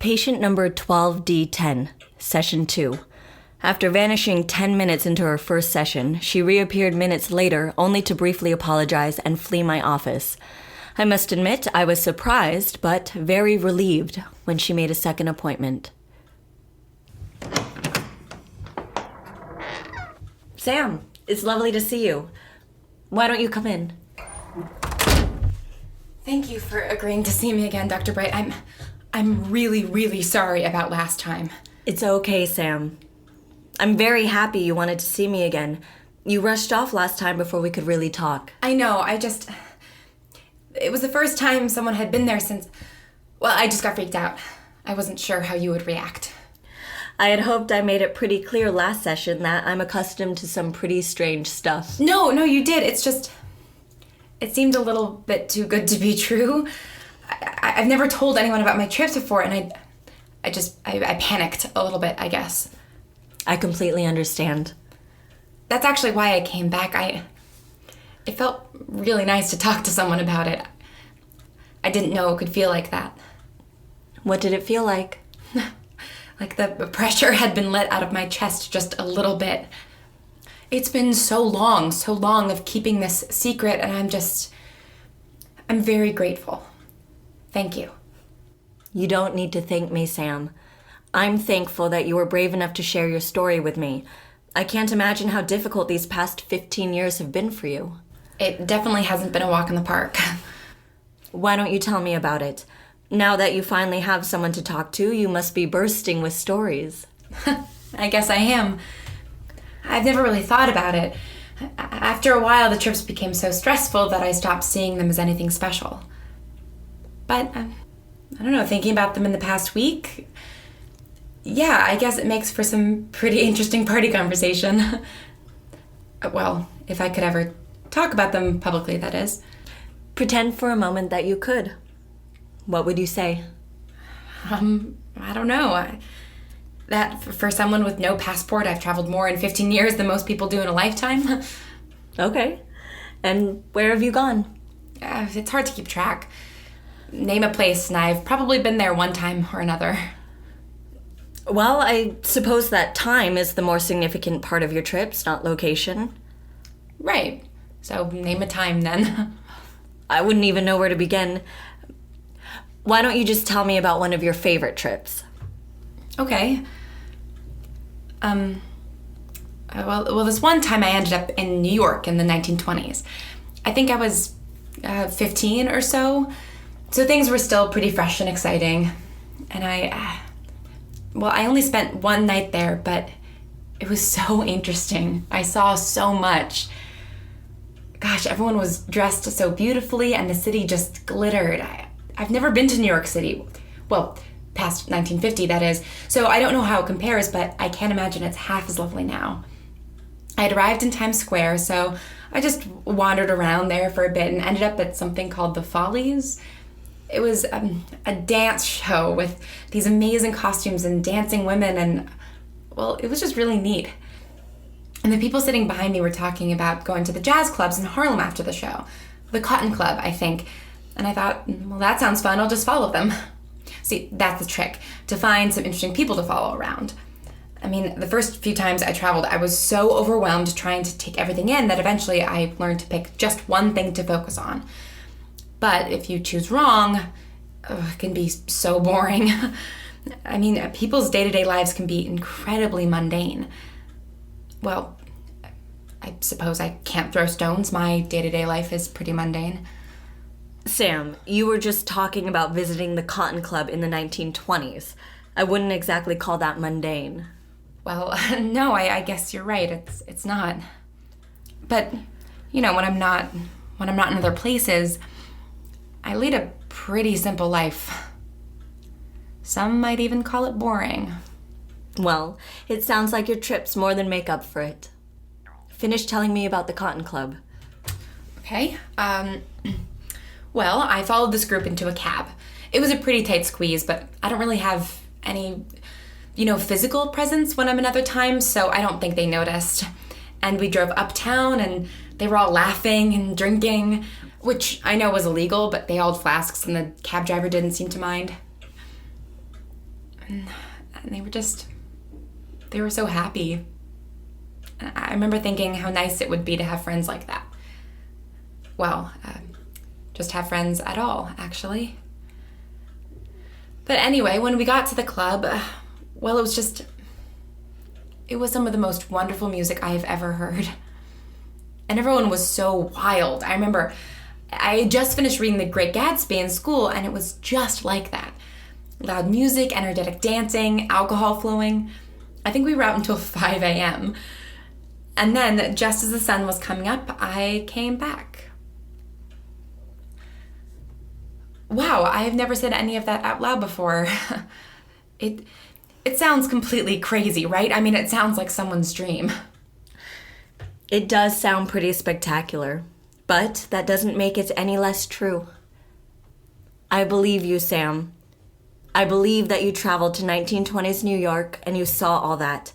Patient number 12D-10, Session 2. After vanishing 10 minutes into her first session, she reappeared minutes later only to briefly apologize and flee my office. I must admit I was surprised, but very relieved when she made a second appointment. Sam, it's lovely to see you. Why don't you come in? Thank you for agreeing to see me again, Dr. Bright. I'm really, really sorry about last time. It's okay, Sam. I'm very happy you wanted to see me again. You rushed off last time before we could really talk. I know, it was the first time someone had been there since... Well, I just got freaked out. I wasn't sure how you would react. I had hoped I made it pretty clear last session that I'm accustomed to some pretty strange stuff. No, you did. It's just... It seemed a little bit too good to be true. I've never told anyone about my trips before, and I panicked a little bit, I guess. I completely understand. That's actually why I came back. It felt really nice to talk to someone about it. I didn't know it could feel like that. What did it feel like? Like the pressure had been let out of my chest just a little bit. It's been so long of keeping this secret, and I'm very grateful. Thank you. You don't need to thank me, Sam. I'm thankful that you were brave enough to share your story with me. I can't imagine how difficult these past 15 years have been for you. It definitely hasn't been a walk in the park. Why don't you tell me about it? Now that you finally have someone to talk to, you must be bursting with stories. I guess I am. I've never really thought about it. After a while, the trips became so stressful that I stopped seeing them as anything special. But, I don't know, thinking about them in the past week, yeah, I guess it makes for some pretty interesting party conversation. Well, if I could ever talk about them publicly, that is. Pretend for a moment that you could. What would you say? I don't know. That for someone with no passport, I've traveled more in 15 years than most people do in a lifetime. Okay. And where have you gone? It's hard to keep track. Name a place, and I've probably been there one time or another. Well, I suppose that time is the more significant part of your trips, not location. Right. So name a time then. I wouldn't even know where to begin. Why don't you just tell me about one of your favorite trips? Okay. Well, this one time I ended up in New York in the 1920s. I think I was 15 or so. So things were still pretty fresh and exciting. And I only spent one night there, but it was so interesting. I saw so much. Gosh, everyone was dressed so beautifully, and the city just glittered. I've never been to New York City. Well, past 1950, that is. So I don't know how it compares, but I can't imagine it's half as lovely now. I had arrived in Times Square, so I just wandered around there for a bit and ended up at something called the Follies. It was a dance show with these amazing costumes and dancing women, and, well, it was just really neat. And the people sitting behind me were talking about going to the jazz clubs in Harlem after the show. The Cotton Club, I think. And I thought, well, that sounds fun, I'll just follow them. See, that's the trick, to find some interesting people to follow around. I mean, the first few times I traveled, I was so overwhelmed trying to take everything in that eventually I learned to pick just one thing to focus on. But if you choose wrong, it can be so boring. I mean, people's day-to-day lives can be incredibly mundane. Well, I suppose I can't throw stones. My day-to-day life is pretty mundane. Sam, you were just talking about visiting the Cotton Club in the 1920s. I wouldn't exactly call that mundane. Well, no, I guess you're right. It's not. But, you know, when I'm not in other places, I lead a pretty simple life. Some might even call it boring. Well, it sounds like your trips more than make up for it. Finish telling me about the Cotton Club. Okay. Well, I followed this group into a cab. It was a pretty tight squeeze, but I don't really have any, physical presence when I'm in other times, so I don't think they noticed. And we drove uptown, and they were all laughing and drinking, which I know was illegal, but they held flasks, and the cab driver didn't seem to mind. And they were so happy. And I remember thinking how nice it would be to have friends like that. Well, just have friends at all, actually. But anyway, when we got to the club, well, it was some of the most wonderful music I have ever heard. And everyone was so wild. I remember I had just finished reading The Great Gatsby in school, and it was just like that. Loud music, energetic dancing, alcohol flowing. I think we were out until 5 a.m. And then, just as the sun was coming up, I came back. Wow, I have never said any of that out loud before. It sounds completely crazy, right? I mean, it sounds like someone's dream. It does sound pretty spectacular, but that doesn't make it any less true. I believe you, Sam. I believe that you traveled to 1920s New York and you saw all that.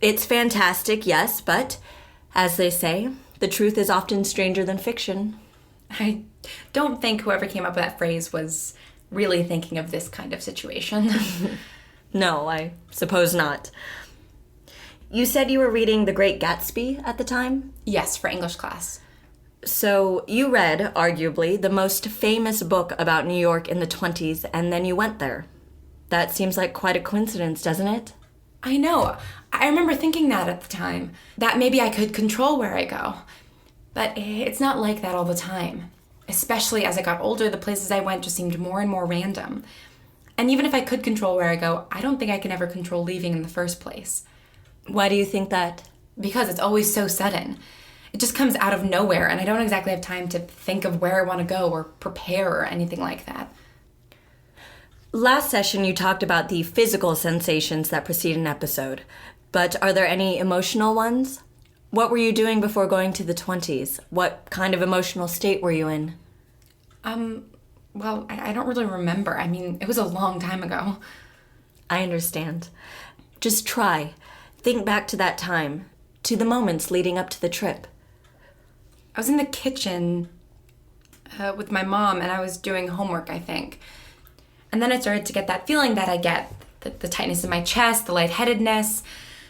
It's fantastic, yes, but, as they say, the truth is often stranger than fiction. I don't think whoever came up with that phrase was really thinking of this kind of situation. No, I suppose not. You said you were reading The Great Gatsby at the time? Yes, for English class. So you read, arguably, the most famous book about New York in the 20s, and then you went there. That seems like quite a coincidence, doesn't it? I know. I remember thinking that at the time, that maybe I could control where I go. But it's not like that all the time. Especially as I got older, the places I went just seemed more and more random. And even if I could control where I go, I don't think I can ever control leaving in the first place. Why do you think that? Because it's always so sudden. It just comes out of nowhere, and I don't exactly have time to think of where I want to go or prepare or anything like that. Last session, you talked about the physical sensations that precede an episode, but are there any emotional ones? What were you doing before going to the 20s? What kind of emotional state were you in? Well, I don't really remember. I mean, it was a long time ago. I understand. Just try. Think back to that time, to the moments leading up to the trip. I was in the kitchen with my mom, and I was doing homework, I think. And then I started to get that feeling that I get, the tightness in my chest, the lightheadedness.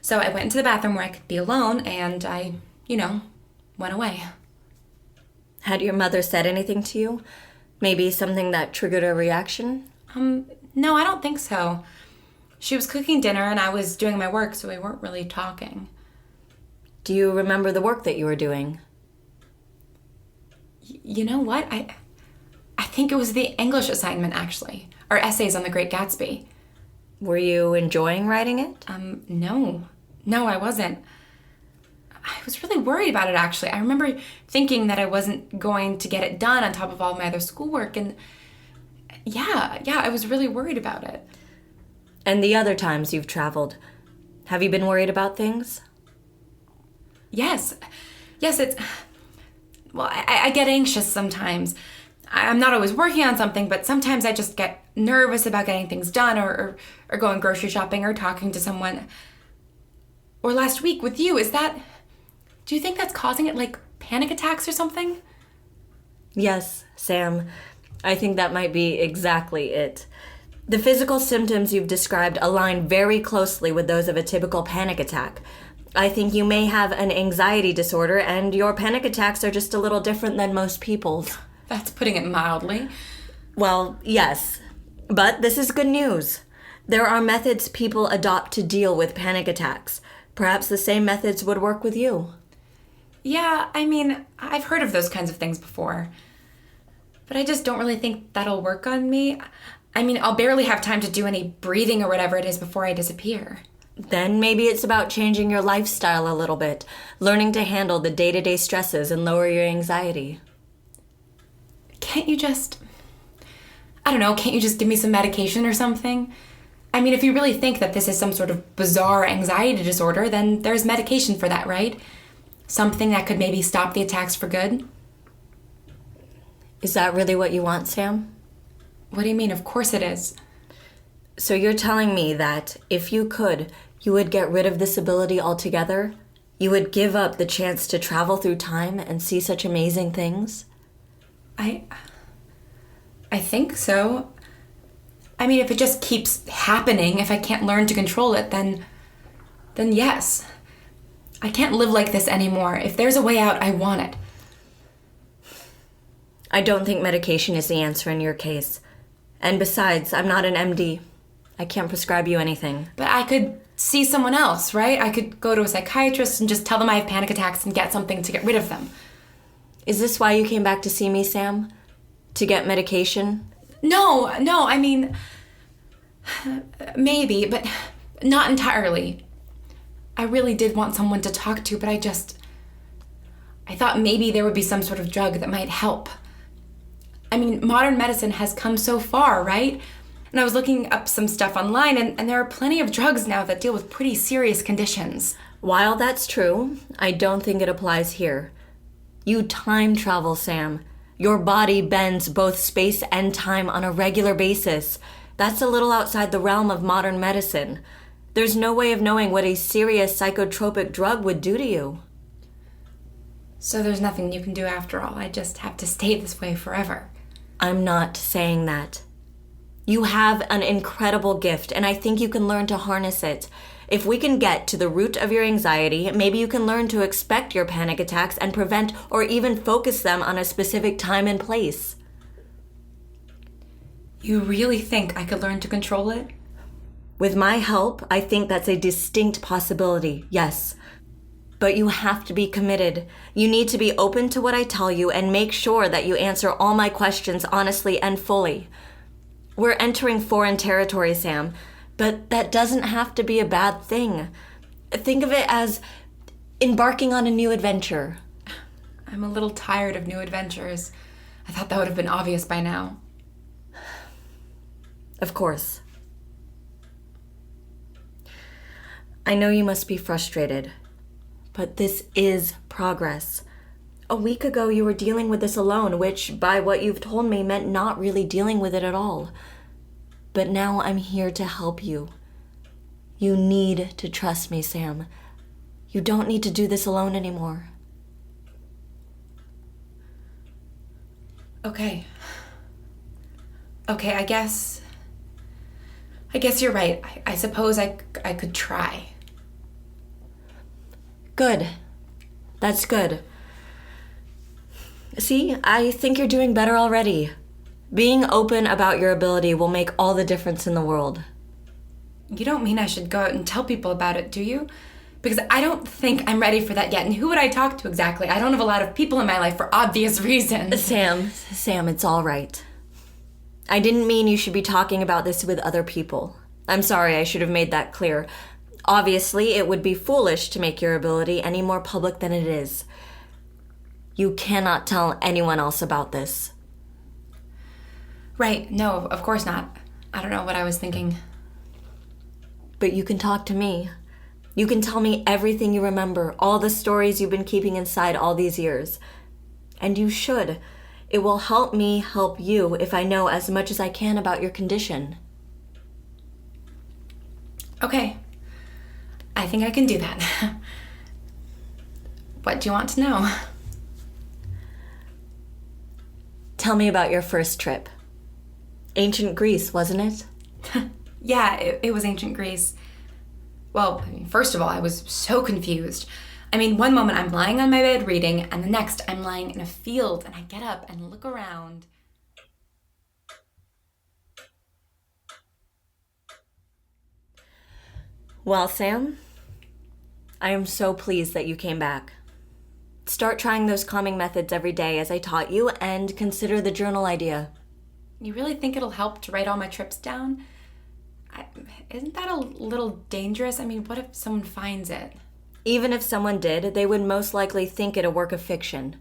So I went into the bathroom where I could be alone, and I, went away. Had your mother said anything to you? Maybe something that triggered a reaction? No, I don't think so. She was cooking dinner, and I was doing my work, so we weren't really talking. Do you remember the work that you were doing? You know what? I think it was the English assignment, actually. Our essays on The Great Gatsby. Were you enjoying writing it? No. No, I wasn't. I was really worried about it, actually. I remember thinking that I wasn't going to get it done on top of all my other schoolwork, and yeah, I was really worried about it. And the other times you've traveled, have you been worried about things? Yes, it's... Well, I get anxious sometimes. I'm not always working on something, but sometimes I just get nervous about getting things done or going grocery shopping or talking to someone. Or last week with you, do you think that's causing it, like panic attacks or something? Yes, Sam. I think that might be exactly it. The physical symptoms you've described align very closely with those of a typical panic attack. I think you may have an anxiety disorder, and your panic attacks are just a little different than most people's. That's putting it mildly. Well, yes. But this is good news. There are methods people adopt to deal with panic attacks. Perhaps the same methods would work with you. Yeah, I mean, I've heard of those kinds of things before. But I just don't really think that'll work on me. I mean, I'll barely have time to do any breathing or whatever it is before I disappear. Then maybe it's about changing your lifestyle a little bit, learning to handle the day-to-day stresses and lower your anxiety. Can't you just give me some medication or something? I mean, if you really think that this is some sort of bizarre anxiety disorder, then there's medication for that, right? Something that could maybe stop the attacks for good? Is that really what you want, Sam? What do you mean? Of course it is. So you're telling me that if you could, you would get rid of this ability altogether? You would give up the chance to travel through time and see such amazing things? I think so. I mean, if it just keeps happening, if I can't learn to control it, then yes. I can't live like this anymore. If there's a way out, I want it. I don't think medication is the answer in your case. And besides, I'm not an MD. I can't prescribe you anything. But I could see someone else, right? I could go to a psychiatrist and just tell them I have panic attacks and get something to get rid of them. Is this why you came back to see me, Sam? To get medication? No, I mean, maybe, but not entirely. I really did want someone to talk to, but I thought maybe there would be some sort of drug that might help. I mean, modern medicine has come so far, right? And I was looking up some stuff online, and there are plenty of drugs now that deal with pretty serious conditions. While that's true, I don't think it applies here. You time travel, Sam. Your body bends both space and time on a regular basis. That's a little outside the realm of modern medicine. There's no way of knowing what a serious psychotropic drug would do to you. So there's nothing you can do after all. I just have to stay this way forever. I'm not saying that. You have an incredible gift, and I think you can learn to harness it. If we can get to the root of your anxiety, maybe you can learn to expect your panic attacks and prevent or even focus them on a specific time and place. You really think I could learn to control it? With my help, I think that's a distinct possibility, yes. But you have to be committed. You need to be open to what I tell you and make sure that you answer all my questions honestly and fully. We're entering foreign territory, Sam, but that doesn't have to be a bad thing. Think of it as embarking on a new adventure. I'm a little tired of new adventures. I thought that would have been obvious by now. Of course. I know you must be frustrated, but this is progress. A week ago, you were dealing with this alone, which, by what you've told me, meant not really dealing with it at all. But now I'm here to help you. You need to trust me, Sam. You don't need to do this alone anymore. Okay, I guess you're right. I suppose I could try. Good. That's good. See, I think you're doing better already. Being open about your ability will make all the difference in the world. You don't mean I should go out and tell people about it, do you? Because I don't think I'm ready for that yet. And who would I talk to exactly? I don't have a lot of people in my life for obvious reasons. Sam, it's all right. I didn't mean you should be talking about this with other people. I'm sorry, I should have made that clear. Obviously, it would be foolish to make your ability any more public than it is. You cannot tell anyone else about this. Right, no, of course not. I don't know what I was thinking. But you can talk to me. You can tell me everything you remember, all the stories you've been keeping inside all these years. And you should. It will help me help you if I know as much as I can about your condition. Okay. I think I can do that. What do you want to know? Tell me about your first trip. Ancient Greece, wasn't it? Yeah, it was ancient Greece. Well, first of all, I was so confused. I mean, one moment I'm lying on my bed reading, and the next I'm lying in a field, and I get up and look around. Well, Sam, I am so pleased that you came back. Start trying those calming methods every day as I taught you, and consider the journal idea. You really think it'll help to write all my trips down? Isn't that a little dangerous? I mean, what if someone finds it? Even if someone did, they would most likely think it a work of fiction.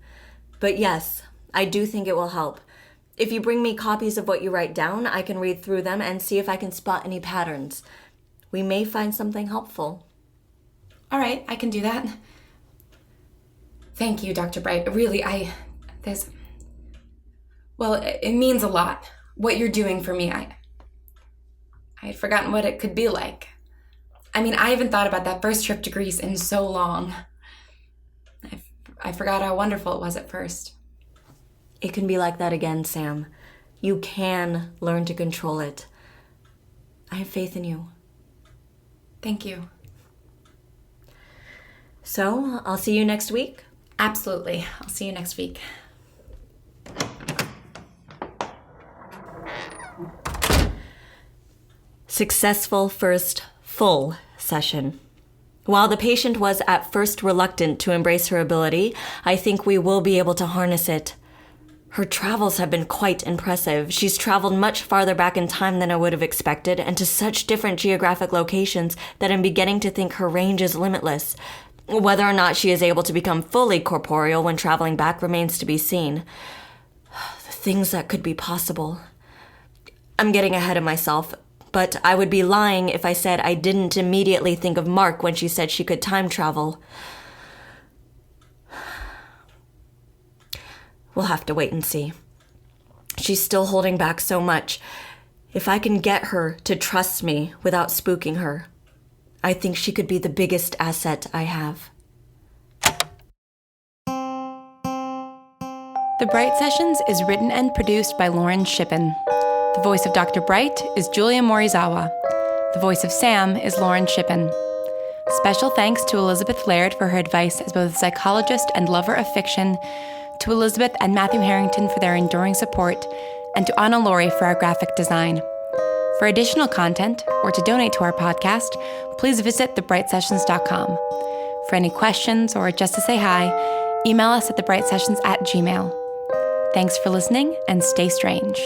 But yes, I do think it will help. If you bring me copies of what you write down, I can read through them and see if I can spot any patterns. We may find something helpful. All right, I can do that. Thank you, Dr. Bright. Really, it means a lot. What you're doing for me, I had forgotten what it could be like. I mean, I haven't thought about that first trip to Greece in so long. I forgot how wonderful it was at first. It can be like that again, Sam. You can learn to control it. I have faith in you. Thank you. So, I'll see you next week? Absolutely. I'll see you next week. Successful first full session. While the patient was at first reluctant to embrace her ability, I think we will be able to harness it. Her travels have been quite impressive. She's traveled much farther back in time than I would have expected, and to such different geographic locations that I'm beginning to think her range is limitless. Whether or not she is able to become fully corporeal when traveling back remains to be seen. The things that could be possible. I'm getting ahead of myself, but I would be lying if I said I didn't immediately think of Mark when she said she could time travel. We'll have to wait and see. She's still holding back so much. If I can get her to trust me without spooking her, I think she could be the biggest asset I have. The Bright Sessions is written and produced by Lauren Shippen. The voice of Dr. Bright is Julia Morizawa. The voice of Sam is Lauren Shippen. Special thanks to Elizabeth Laird for her advice as both a psychologist and lover of fiction, to Elizabeth and Matthew Harrington for their enduring support, and to Anna Laurie for our graphic design. For additional content, or to donate to our podcast, please visit thebrightsessions.com. For any questions or just to say hi, email us at thebrightsessions@gmail.com. Thanks for listening, and stay strange.